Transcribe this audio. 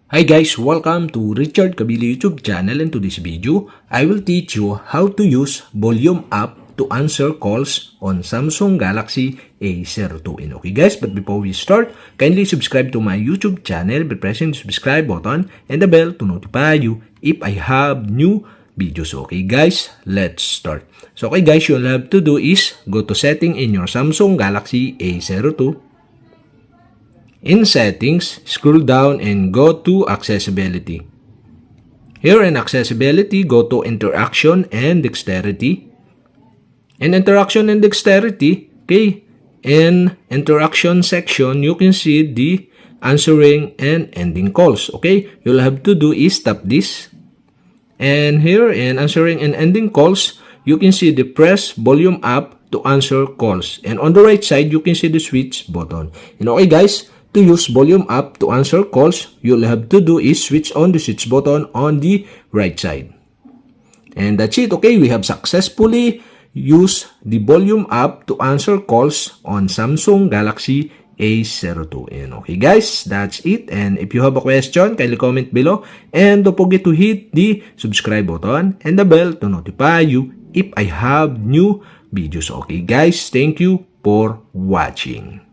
Hi guys, welcome to Richard Cabile YouTube channel, and to this video, I will teach you how to use volume up to answer calls on Samsung Galaxy A02. And okay guys, but before we start, kindly subscribe to my YouTube channel by pressing the subscribe button and the bell to notify you if I have new videos. Okay guys, let's start. So okay guys, you'll have to do is go to setting in your Samsung Galaxy A02. In settings, scroll down and go to accessibility. Here in accessibility, go to interaction and dexterity. In interaction and dexterity, okay, in interaction section, you can see the answering and ending calls. Okay, you'll have to do is tap this. And here in answering and ending calls, you can see the press volume up to answer calls. And on the right side, you can see the switch button. And okay guys, to use volume up to answer calls, you'll have to do is switch on the switch button on the right side. And that's it. Okay, we have successfully used the volume up to answer calls on Samsung Galaxy A02. And okay guys, that's it. And if you have a question, kindly comment below. And don't forget to hit the subscribe button and the bell to notify you if I have new videos. Okay guys, thank you for watching.